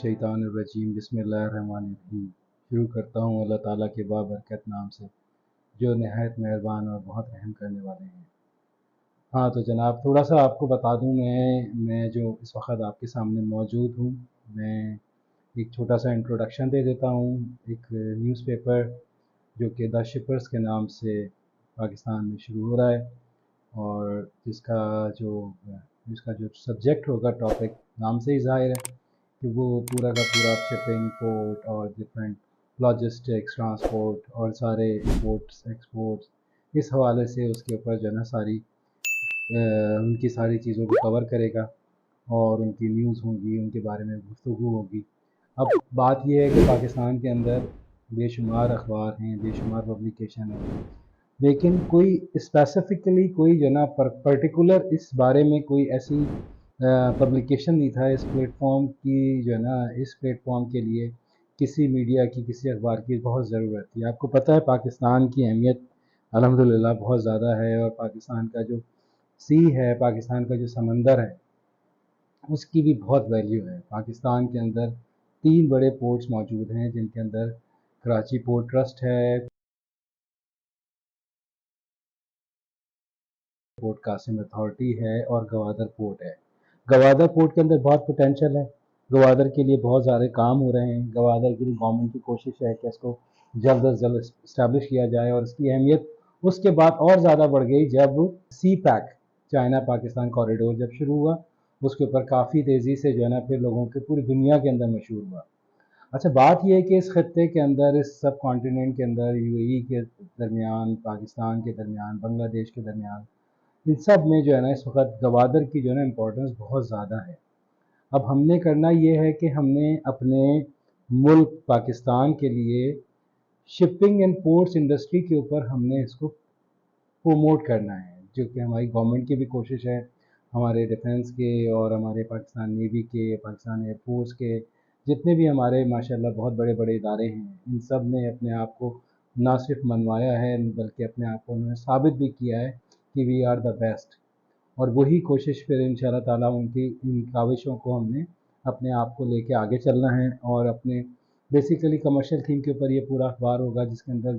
मिनश्शैतानिर्रजीम बिस्मिल्लाहिर्रहमानिर्रहीम। शुरू करता हूँ अल्लाह ताला के बाबरकत नाम से जो नहायत मेहरबान और बहुत रहम करने वाले हैं। हाँ तो जनाब, थोड़ा सा आपको बता दूँ, मैं जो इस वक्त आपके सामने मौजूद हूँ, मैं एक छोटा सा इंट्रोडक्शन दे देता हूँ। एक न्यूज़पेपर जो कि द शिपर्स के नाम से पाकिस्तान में शुरू हो रहा है, और जिसका जो सब्जेक्ट होगा, टॉपिक नाम से ही ज़ाहिर है कि वो पूरा का पूरा शिपिंग, पोर्ट और डिफरेंट लॉजिस्टिक्स, ट्रांसपोर्ट और सारे इंपोर्ट्स एक्सपोर्ट्स, इस हवाले से उसके ऊपर जो है ना उनकी सारी चीज़ों को कवर करेगा और उनकी न्यूज़ होंगी, उनके बारे में गुफ्तगू होगी। अब बात यह है कि पाकिस्तान के अंदर बेशुमार अखबार हैं, बेशुमार पब्लिकेशन हैं, लेकिन कोई स्पेसिफ़िकली कोई जो है ना पर्टिकुलर इस बारे में कोई ऐसी पब्लिकेशन नहीं था इस प्लेटफॉर्म की, जो है ना इस प्लेटफॉर्म के लिए किसी मीडिया की, किसी अखबार की बहुत ज़रूरत थी। आपको पता है पाकिस्तान की अहमियत अल्हम्दुलिल्लाह बहुत ज़्यादा है, और पाकिस्तान का जो सी है, पाकिस्तान का जो समंदर है, उसकी भी बहुत वैल्यू है। पाकिस्तान के अंदर 3 बड़े पोर्ट्स मौजूद हैं, जिनके अंदर कराची पोर्ट ट्रस्ट है, पोर्ट कासिम अथॉरिटी है, और गवादर पोर्ट है। गवादर पोर्ट के अंदर बहुत पोटेंशियल है, गवादर के लिए बहुत सारे काम हो रहे हैं। गवादर के लिए गवर्नमेंट की कोशिश है कि इसको जल्द अज जल्द इस्टेब्लिश किया जाए, और इसकी अहमियत उसके बाद और ज़्यादा बढ़ गई जब सी पैक चाइना पाकिस्तान कॉरिडोर जब शुरू हुआ। उसके ऊपर काफ़ी तेज़ी से जो है ना फिर लोगों के पूरी दुनिया के अंदर मशहूर हुआ। अच्छा, बात यह है कि इस खत्ते के अंदर, इस सब कॉन्टिनेंट के अंदर, यूएई के दरमियान, पाकिस्तान के दरमियान, बांग्लादेश के दरमियान, इन सब में जो है ना इस वक्त गवादर की जो है ना इम्पोर्टेंस बहुत ज़्यादा है। अब हमने करना ये है कि हमने अपने मुल्क पाकिस्तान के लिए शिपिंग एंड पोर्ट्स इंडस्ट्री के ऊपर हमने इसको प्रोमोट करना है, जो कि हमारी गवर्नमेंट की भी कोशिश है, हमारे डिफेंस के और हमारे पाकिस्तान नेवी के, पाकिस्तान एयरफोर्स के, जितने भी हमारे माशाल्लाह बहुत बड़े बड़े इदारे हैं, इन सब ने अपने आप को ना सिर्फ मनवाया है बल्कि अपने आप को उन्होंने साबित भी किया है कि वी आर द बेस्ट। और वही कोशिश फिर इंशाल्लाह ताला उनकी इन काविशों को हमने अपने आप को लेके आगे चलना है, और अपने बेसिकली कमर्शियल थीम के ऊपर ये पूरा अखबार होगा, जिसके अंदर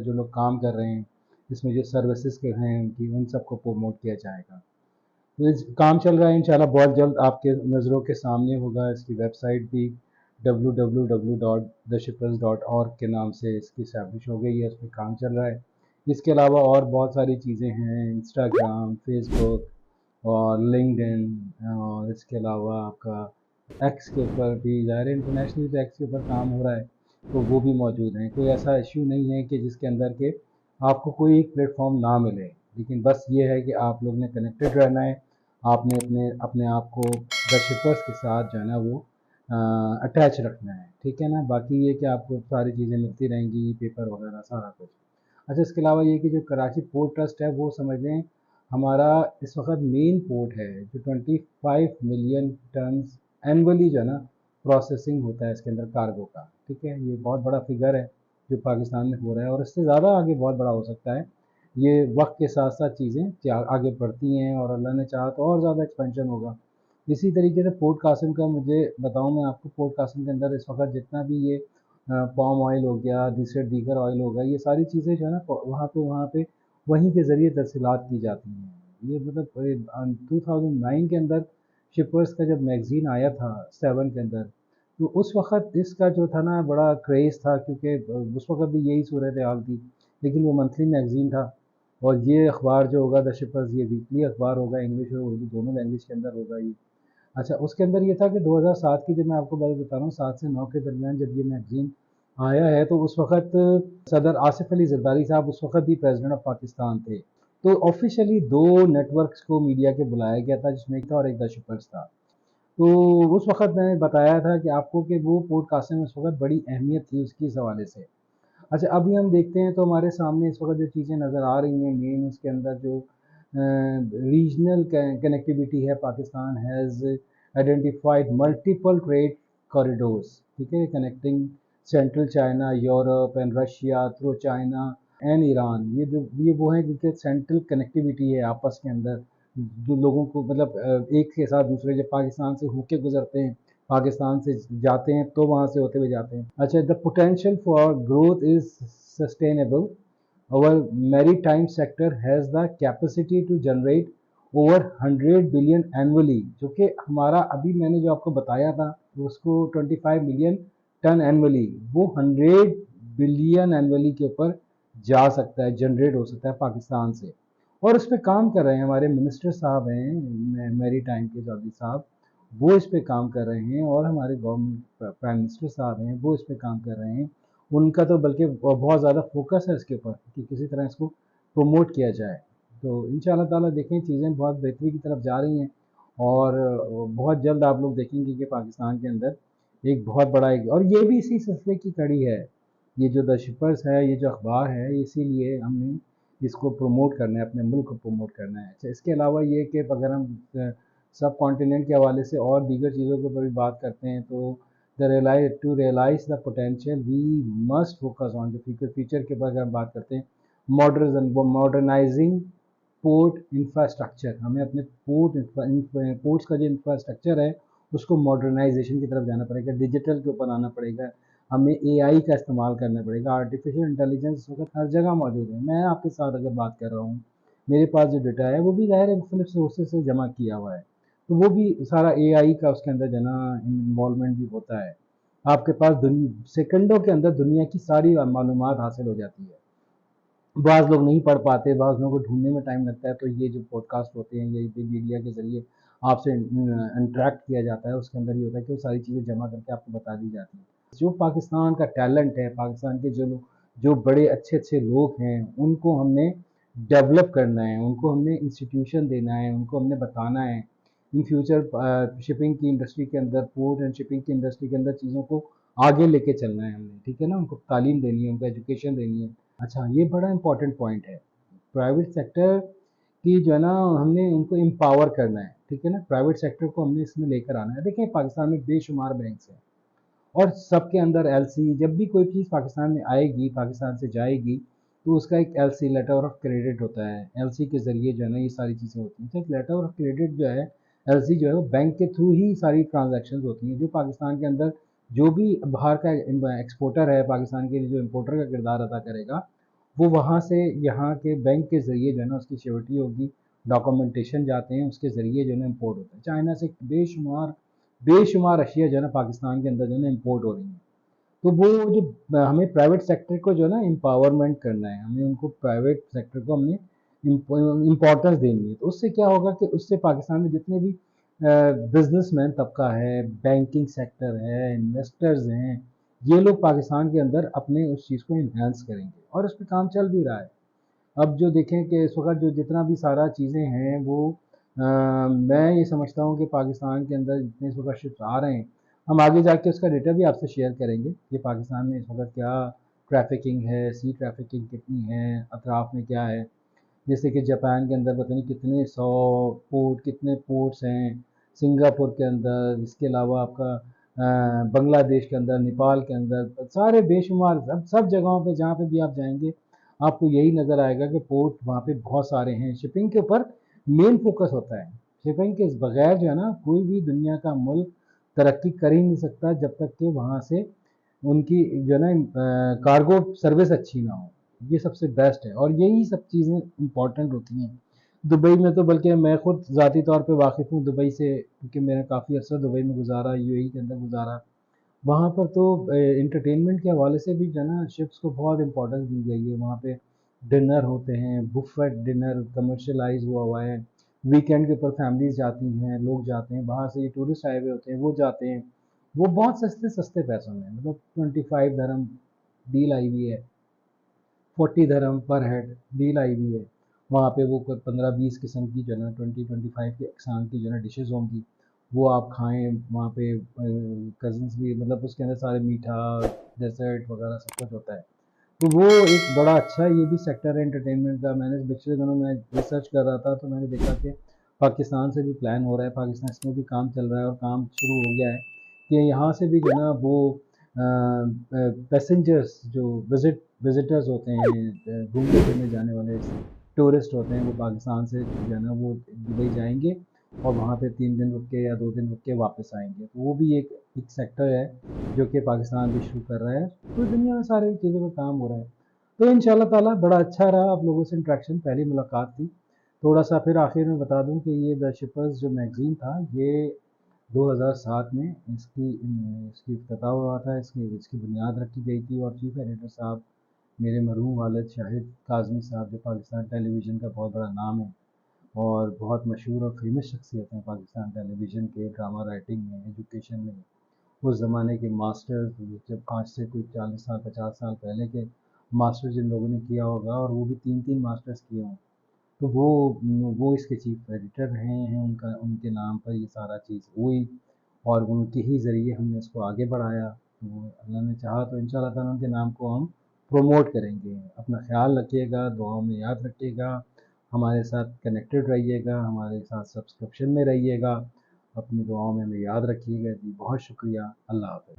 जो लोग काम कर रहे हैं, इसमें जो सर्विसेज के हैं उनकी, उन सबको प्रमोट किया जाएगा। तो इस काम चल रहा है, इंशाल्लाह बहुत जल्द आपके नज़रों के सामने होगा। इसकी वेबसाइट भी www.theshippers.org के नाम से इसकी इस्टेब्लिश हो गई है, उस पर काम चल रहा है। इसके अलावा और बहुत सारी चीज़ें हैं, इंस्टाग्राम, फेसबुक और लिंक्डइन, और इसके अलावा आपका एक्स के ऊपर भी, ज़ाहिर इंटरनेशनल तो एक्स के ऊपर काम हो रहा है, तो वो भी मौजूद हैं। कोई ऐसा इशू नहीं है कि जिसके अंदर के आपको कोई एक प्लेटफॉर्म ना मिले, लेकिन बस ये है कि आप लोग ने कनेक्टेड रहना है, आपने अपने आप को द शिपर्स के साथ जो है ना वो अटैच रखना है, ठीक है ना। बाकी ये कि आपको सारी चीज़ें मिलती रहेंगी, पेपर वगैरह सारा कुछ। अच्छा, इसके अलावा ये कि जो कराची पोर्ट ट्रस्ट है, वो समझ लें हमारा इस वक्त मेन पोर्ट है, जो 25 मिलियन टन एनुअली जो है ना प्रोसेसिंग होता है इसके अंदर कार्गो का, ठीक है। ये बहुत बड़ा फिगर है जो पाकिस्तान में हो रहा है, और इससे ज़्यादा आगे बहुत बड़ा हो सकता है। ये वक्त के साथ साथ चीज़ें आगे बढ़ती हैं, और अल्लाह ने चाहा तो और ज़्यादा एक्सपेंशन होगा। इसी तरीके से पोर्ट कासिम का मुझे बताऊं मैं आपको, पोर्ट कासिम के अंदर इस वक्त जितना भी ये पाम ऑयल हो गया, दूसरे दीगर ऑयल हो गया, ये सारी चीज़ें जो है ना वहाँ पे वहीं के ज़रिए तरसीलात की जाती हैं। ये मतलब 2009 के अंदर शिपर्स का जब मैगज़ीन आया था 7 के अंदर, तो उस वक्त इसका जो था ना बड़ा क्रेज़ था, क्योंकि उस वक्त भी यही सूरत हाल थी, लेकिन वो मंथली मैगज़ीन था। और ये अखबार जो होगा द शिपर्स, ये वीकली अखबार होगा, इंग्लिश और उर्दू दोनों लैंग्वेज के अंदर होगा ये। अच्छा, उसके अंदर ये था कि 2007 की, जब मैं आपको बात बता रहा हूँ, 7 से 9 के दरमियान जब ये मैगज़ीन आया है, तो उस वक्त सदर आसिफ अली ज़रदारी साहब उस वक्त भी प्रेसिडेंट ऑफ पाकिस्तान थे। तो ऑफिशियली 2 नेटवर्क्स को मीडिया के बुलाया गया था, जिसमें एक था और एक द शिपर्स था। तो उस वक्त मैंने बताया था कि आपको कि वो पोर्ट कासिम में उस वक्त बड़ी अहमियत थी उसकी, इस हवाले से। अच्छा, अभी हम देखते हैं तो हमारे सामने इस वक्त जो चीज़ें नज़र आ रही हैं, मेन उसके अंदर जो रीजनल कनेक्टिविटी है, Pakistan has identified multiple trade corridors, ठीक है, connecting central China, Europe and Russia through China and Iran. ये वो हैं जिनके सेंट्रल कनेक्टिविटी है आपस के अंदर, जो लोगों को मतलब एक के साथ दूसरे जब पाकिस्तान से होके गुजरते हैं पाकिस्तान से जाते हैं तो वहाँ से होते हुए जाते हैं। अच्छा, the potential for growth is sustainable. Our maritime sector has the capacity to generate over 100 billion annually, जो कि हमारा अभी मैंने जो आपको बताया था उसको 25 मिलियन टन एनुअली, वो 100 बिलियन एनुअली के ऊपर जा सकता है, जनरेट हो सकता है पाकिस्तान से। और इस पे काम कर रहे हैं हमारे मिनिस्टर साहब हैं मैरी टाइम के चौधरी साहब, वो इस पे काम कर रहे हैं, और हमारे गवर्नमेंट प्राइम मिनिस्टर साहब हैं वो इस पे काम कर रहे हैं। उनका तो बल्कि बहुत ज़्यादा फोकस है इसके ऊपर कि किसी तरह इसको प्रमोट किया जाए। तो इंशाल्लाह ताला देखें चीज़ें बहुत बेहतरी की तरफ जा रही हैं, और बहुत जल्द आप लोग देखेंगे कि पाकिस्तान के अंदर एक बहुत बड़ा और ये भी इसी सिलसिले की कड़ी है, ये जो द शिपर्स है, ये जो अखबार है, इसीलिए हमने इसको प्रमोट करना है, अपने मुल्क को प्रमोट करना है। अच्छा, इसके अलावा ये कि अगर हम सब कॉन्टिनेंट के हवाले से और दीगर चीज़ों के ऊपर भी बात करते हैं तो to realize the potential we must focus on the future के ऊपर अगर हम बात करते हैं मॉडर्नाइजिंग पोर्ट इंफ्रास्ट्रक्चर, हमें अपने पोर्ट्स का जो इंफ्रास्ट्रक्चर है उसको मॉडर्नाइजेशन की तरफ जाना पड़ेगा, डिजिटल के ऊपर आना पड़ेगा, हमें एआई का इस्तेमाल करना पड़ेगा। आर्टिफिशियल इंटेलिजेंस इस वक्त हर जगह मौजूद है। मैं आपके साथ अगर बात कर रहा हूँ, मेरे पास जो डेटा है वो भी ज़ाहिर है मुख्तलिफ सोर्सेज से जमा किया हुआ है, तो वो भी सारा एआई का उसके अंदर जो ना इन्वॉल्वमेंट भी होता है। आपके पास सेकंडों के अंदर दुनिया की सारी मालूमात हासिल हो जाती है। बाज़ लोग नहीं पढ़ पाते, बाज़ लोगों को ढूंढने में टाइम लगता है, तो ये जो पॉडकास्ट होते हैं, ये मीडिया के ज़रिए आपसे इंटरेक्ट किया जाता है, उसके अंदर ये होता है कि वो सारी चीज़ें जमा करके आपको बता दी जाती हैं। जो पाकिस्तान का टैलेंट है, पाकिस्तान के जो बड़े अच्छे अच्छे लोग हैं, उनको हमने डेवलप करना है, उनको हमने इंस्टीट्यूशन देना है, उनको हमने बताना है इन फ्यूचर शिपिंग की इंडस्ट्री के अंदर, पोर्ट एंड शिपिंग की इंडस्ट्री के अंदर चीज़ों को आगे लेके चलना है हमने, ठीक है ना, उनको तालीम देनी है, उनको एजुकेशन देनी है। अच्छा, ये बड़ा इंपॉर्टेंट पॉइंट है। प्राइवेट सेक्टर की जो है ना, हमने उनको एम्पावर करना है, ठीक है ना, प्राइवेट सेक्टर को हमने इसमें लेकर आना है। देखिए पाकिस्तान में बेशुमार बैंक्स हैं, और सबके अंदर एलसी, जब भी कोई चीज़ पाकिस्तान में आएगी, पाकिस्तान से जाएगी, तो उसका एक एलसी, लेटर ऑफ क्रेडिट होता है। एलसी के ज़रिए जो है ना ये सारी चीज़ें होती हैं। तो लेटर ऑफ क्रेडिट जो है, एलसी जो है, वो बैंक के थ्रू ही सारी ट्रांजैक्शंस होती हैं। जो पाकिस्तान के अंदर जो भी बाहर का एक्सपोर्टर है, पाकिस्तान के लिए जो इम्पोर्टर का किरदार अदा करेगा, वो वहाँ से यहाँ के बैंक के ज़रिए जो है ना उसकी श्योरिटी होगी, डॉक्यूमेंटेशन जाते हैं, उसके ज़रिए जो है ना इम्पोर्ट होता है। चाइना से बेशुमार बेशुमार अशिया जो है ना पाकिस्तान के अंदर जो है ना इम्पोर्ट हो रही हैं। तो वो जो हमें प्राइवेट सेक्टर को जो है ना एम्पावरमेंट करना है, हमें उनको प्राइवेट सेक्टर को हमने इम्पोर्टेंस देनी है। तो उससे क्या होगा कि उससे पाकिस्तान में जितने भी बिजनेसमैन तबका है, बैंकिंग सेक्टर है, इन्वेस्टर्स हैं, ये लोग पाकिस्तान के अंदर अपने उस चीज़ को इन्हांस करेंगे, और उस पर काम चल भी रहा है। अब जो देखें कि इस वक्त जो जितना भी सारा चीज़ें हैं वो मैं ये समझता हूँ कि पाकिस्तान के अंदर जितने इस वक्त शिप्स आ रहे हैं, हम आगे जाके उसका डेटा भी आपसे शेयर करेंगे कि पाकिस्तान में इस वक्त क्या ट्रैफिकिंग है, सी ट्रैफिकिंग कितनी है, अतराफ़ में क्या है। जैसे कि जापान के अंदर पता नहीं कितने 100 पोर्ट, कितने पोर्ट्स हैं, सिंगापुर के अंदर, इसके अलावा आपका बांग्लादेश के अंदर, नेपाल के अंदर, सारे बेशुमार सब जगहों पे जहाँ पे भी आप जाएंगे आपको यही नज़र आएगा कि पोर्ट वहाँ पे बहुत सारे हैं। शिपिंग के ऊपर मेन फोकस होता है। शिपिंग के बगैर जो है ना कोई भी दुनिया का मुल्क तरक्की कर ही नहीं सकता जब तक कि वहाँ से उनकी जो है ना कार्गो सर्विस अच्छी ना हो। ये सबसे बेस्ट है, और यही सब चीज़ें इंपॉर्टेंट होती हैं। दुबई में तो बल्कि मैं खुद ज़ाती तौर पे वाकिफ़ हूँ दुबई से, क्योंकि मैंने काफ़ी अर्सा दुबई में गुजारा, यूएई के अंदर गुजारा। वहाँ पर तो एंटरटेनमेंट के हवाले से भी जो है ना शिप्स को बहुत इंपॉर्टेंस दी गई है। वहाँ पे डिनर होते हैं, बुफेट डिनर कमर्शलाइज हुआ है। वीकेंड के ऊपर फैमिलीज जाती हैं, लोग जाते हैं, बाहर से ये टूरिस्ट आए हुए होते हैं, वो जाते हैं। वो बहुत सस्ते सस्ते पैसों में, मतलब 25 dirham डील आई हुई है, 40 dirham पर हेड डील आई हुई है। वहाँ पे वो 15-20 किस्म की जो है ना 20-25 के अकसाम की जो है ना डिशेज़ होंगी, वो आप खाएं। वहाँ पे कज़न्स भी, मतलब उसके अंदर सारे मीठा, डेजर्ट वगैरह सब कुछ होता है। तो वो एक बड़ा अच्छा ये भी सेक्टर है एंटरटेनमेंट का। मैंने पिछले दिनों में रिसर्च कर रहा था तो मैंने देखा कि पाकिस्तान से भी प्लान हो रहा है, पाकिस्तान इसमें भी काम चल रहा है और काम शुरू हो गया है कि यहाँ से भी जो है ना वो पैसेंजर्स जो विजिटर्स होते हैं, घूमने फिरने जाने वाले टूरिस्ट होते हैं, वो पाकिस्तान से जो है ना वो दुबई जाएंगे, और वहाँ पे 3 दिन रुक के या 2 दिन रुक के वापस आएंगे। तो वो भी एक सेक्टर है जो कि पाकिस्तान भी शुरू कर रहा है। पूरी दुनिया में सारी चीज़ों पर काम हो रहा है। तो इंशाल्लाह ताला बड़ा अच्छा रहा आप लोगों से इंटरेक्शन, पहली मुलाकात थी। थोड़ा सा फिर आखिर में बता दूं कि ये द शिपर्स जो मैगज़ीन था, ये 2007 में इसकी इफ्तिताह हुआ था, इसकी इसकी बुनियाद रखी गई थी। और चीफ एडिटर साहब मेरे मरहूम वालिद शाहिद काज़मी साहब, जो पाकिस्तान टेलीविज़न का बहुत बड़ा नाम है और बहुत मशहूर और फेमस शख्सियत हैं पाकिस्तान टेलीविज़न के, ड्रामा राइटिंग में, एजुकेशन में। उस ज़माने के मास्टर्स, जब आज से कोई 40 साल 50 साल पहले के मास्टर जिन लोगों ने किया होगा, और वो भी 3-3 मास्टर्स किए हों, तो वो इसके चीफ एडिटर रहे हैं। उनके नाम पर ये सारा चीज़ हुई और उनके ही ज़रिए हमने इसको आगे बढ़ाया। तो अल्लाह ने चाहा तो इंशाल्लाह ताला उनके नाम को हम प्रमोट करेंगे। अपना ख्याल रखिएगा, दुआओं में याद रखिएगा, हमारे साथ कनेक्टेड रहिएगा, हमारे साथ सब्सक्रिप्शन में रहिएगा, अपनी दुआओं में हमें याद रखिएगा जी। बहुत शुक्रिया। अल्लाह हाफ़िज़।